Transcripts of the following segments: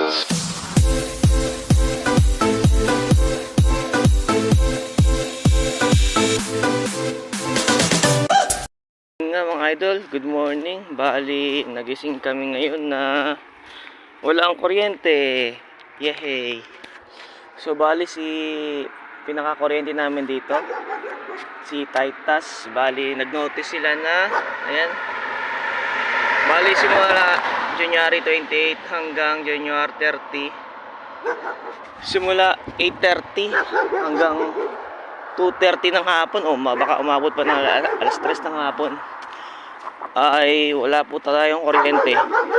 Nga mga idol, good morning. Bali, nagising kami ngayon na wala ang kuryente. Yehey. So bali pinaka-kuryente namin dito, si Titus. Bali, nag-notice sila na ayan. Bali simula January 28 hanggang January 30. Simula 8:30 hanggang 2:30 ng hapon o baka umabot pa ng alas 3 ng hapon ay wala po tayong kuryente.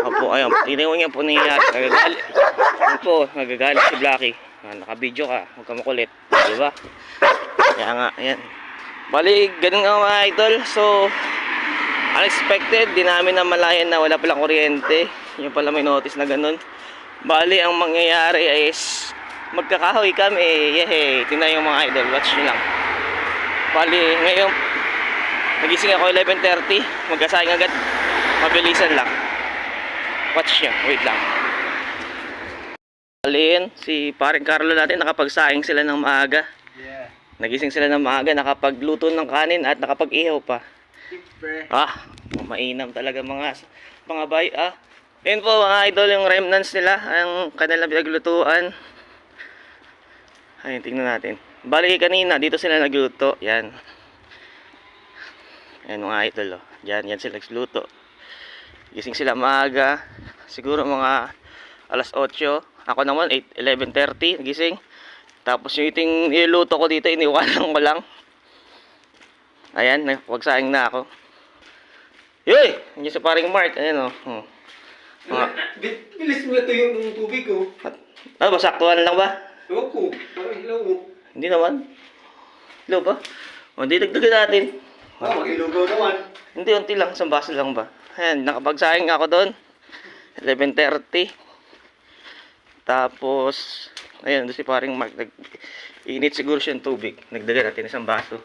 Opo, ayun, tinawag niya po nangyayari. Nagagalit si Blacky. Naka-video ka, huwag ka makulit, di ba? Kaya nga, ayan. Bali, ganun nga mga idol. So, unexpected, di namin namalayan na wala palang kuryente. Yung pala may notice na ganun. Bali, ang mangyayari is magkakahoy kami. Yehey, tingnan yung mga idol, watch nyo lang. Bali, ngayon nagising ako 11:30, magkasayang agad, mabilisan lang. Watch nyo, wait lang. Bali, si paring Carlo natin, nakapagsaing sila ng maaga. Yeah. Nagising sila ng maaga, nakapagluto ng kanin at nakapag-ihaw pa. Mainam talaga mga bay. Ayun po mga idol, yung remnants nila, ang kanilang pinaglutuan. Ayun, tingnan natin. Bali kanina, dito sila nagluto. Yan. Ayan mga idol, oh. Yan sila nagluto. Gising sila maaga. Siguro mga alas 8. Ako naman, 11:30, nagising. Tapos yung iting niluto ko dito, iniwanan ko lang. Ayan, nagpagsaing na ako. Yoy! Hindi sa paring Mark. Ayan, oh. Bilis mo ito yung tubig ko. Ano ba, saktuhan lang ba? Ewan ko, parang hilaw mo. Hindi naman. Hilaw ba? O, di dagdagan natin. Mag-ilugaw naman. Hindi, unti lang. Isang baso lang ba? Ayan, nakapagsaing ako doon. 11:30. Tapos, ayan, doon si paring Mark. Init siguro siya ng tubig. Nagdagan natin isang baso.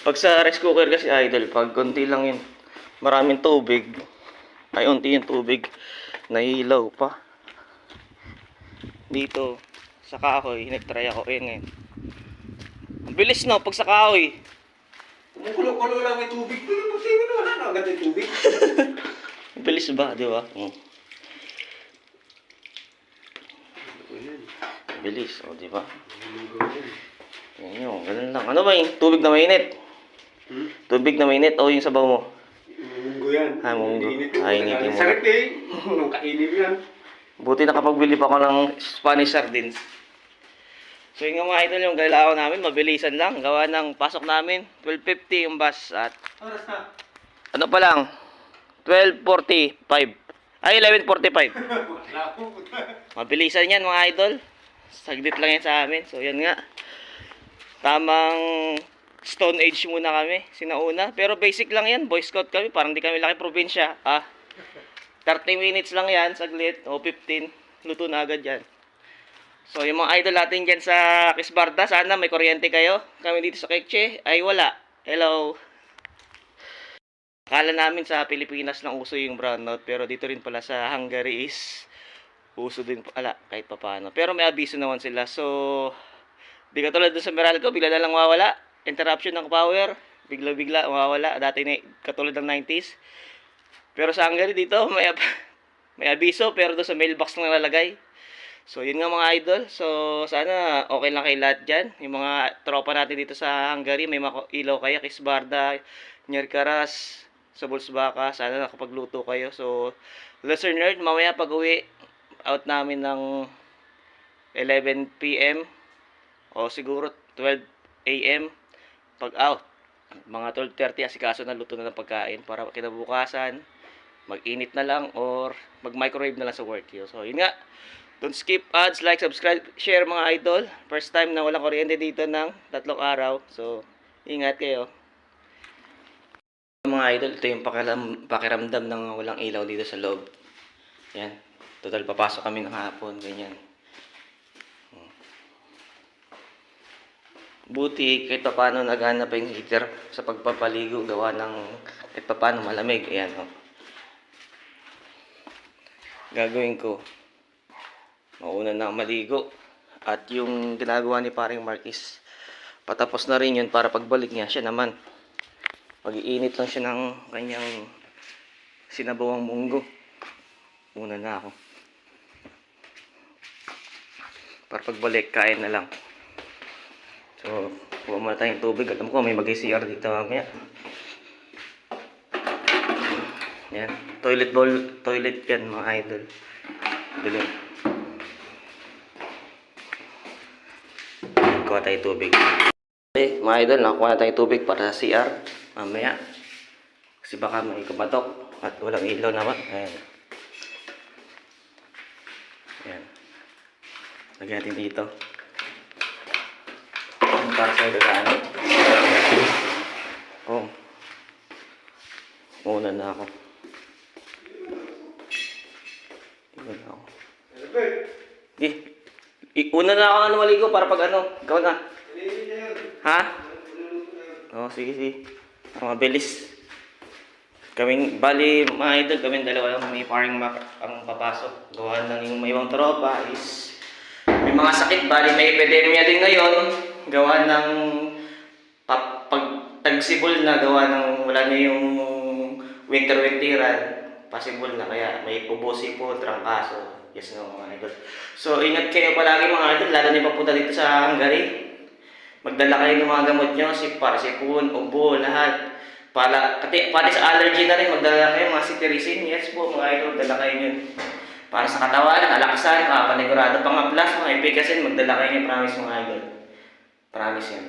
Pag sa rice cooker kasi idol, pag konti lang yun, maraming tubig, ay unti yung tubig, nahihilaw pa. Dito, sa kahoy, nag-try ako ngayon. Ang bilis no, pag sa kahoy. Kumukulo-kulo lang may tubig. Pagsigo na wala na agad yung tubig. Ang bilis ba, di ba? Bilis, o di ba? Yan yun, ganun lang. Ano ba yung tubig na mainit? Tubig na mainit o yung sabaw mo? Munggo yan. Munggo. Initin mo. Sarap eh. Nung kainin yan. Buti nakapagbili pa ako ng Spanish sardines. So yung mga idol, yung galaw namin, mabilisan lang. Gawa ng pasok namin, 12:50 yung bus at Oras na. ano pa lang, 12:45. Ay, 11:45. Mabilisan yan mga idol. Saglit lang yan sa amin. So yan nga. Tamang Stone Age muna kami, sinauna. Pero basic lang yan, Boy Scout kami. Parang di kami laki probinsya. 30 minutes lang yan, saglit. O 15, luto na agad yan. So yung mga idol natin dyan sa Kisbarda, sana may kuryente kayo. Kami dito sa Kekche, ay wala. Hello. Akala namin sa Pilipinas lang uso yung brownout. Pero dito rin pala sa Hungary is uso din pala kahit papaano. Pero may abiso naman sila. So, di katulad dun sa Meralco, bigla na lang mawawala. Interruption ng power, bigla-bigla mawawala. Dati katulad ng 90s. Pero sa Hungary dito, may abiso, pero doon sa mailbox lang nalalagay. So, yun nga mga idol. So, sana okay lang kay lahat dyan. Yung mga tropa natin dito sa Hungary, may ilaw kayo, Kisbarda, Nyerkaras, sa Bulsbaka. Sana nakapagluto kayo. So, Lesser Nerd, mamaya pag-uwi, out namin ng 11 PM o siguro 12 AM. Pag out, mga 12:30, asikaso na luto na ng pagkain para kinabukasan, mag-init na lang or mag-microwave na lang sa work yun. So, yun nga. Don't skip ads, like, subscribe, share mga idol. First time na walang kuryente dito ng 3 araw. So, ingat kayo. Mga idol, ito yung pakiramdam ng walang ilaw dito sa loob. Yan. Total, papasok kami ng hapon. Ganyan. Buti kahit pa paano nagana pa yung heater sa pagpapaligo gawa ng kahit pa paano malamig. Ayan o. Gagawin ko. Mauna na ako maligo. At yung ginagawa ni paring Marquis, patapos na rin yun para pagbalik niya siya naman. Mag-iinit lang siya ng kanyang sinabawang munggo. Muna na ako. Para pagbalik, kain na lang. So, kuha muna tayong tubig. Alam ko, may mag-CR dito mamaya. Yan. Toilet bowl, toilet yan mga idol. Dali. Kuha tayong tubig. Okay, mga idol, nakuha na tayong tubig para sa CR. Mamaya. Kasi baka may kumatok at walang ilaw naman. Ayan. Ayan. Lagyan natin dito. Para sa dagaan. Oh. Una na ako. Una na ako. Una na ako maligo para pag ano. Ikaw na. Ha? Oh, sige, sige. Mabilis. Bali, mga idol, kaming dalawa lang may paring ang papasok. Gawa ng yung may ibang tropa is may mga sakit. Bali, may epidemya din ngayon. Gawa ng pag-tagsibol na. Gawa ng wala na yung winter-winteran. Possible na kaya may pubusi po, trangkaso. Yes no, mga idol. So, ingat kayo palagi mga idol. Lalo na papunta dito sa Hungary. Magdala kayo ng mga gamot nyo. Parasipon, ubo, lahat. Pati sa allergy na rin, magdala kayo mga cetirizine. Yes po, mga idol, dala kayo yun. Para sa katawan, kalakasan, panigurado pang aplas, mga epikasin, magdala kayo niya, promise mga idol. Promise yan.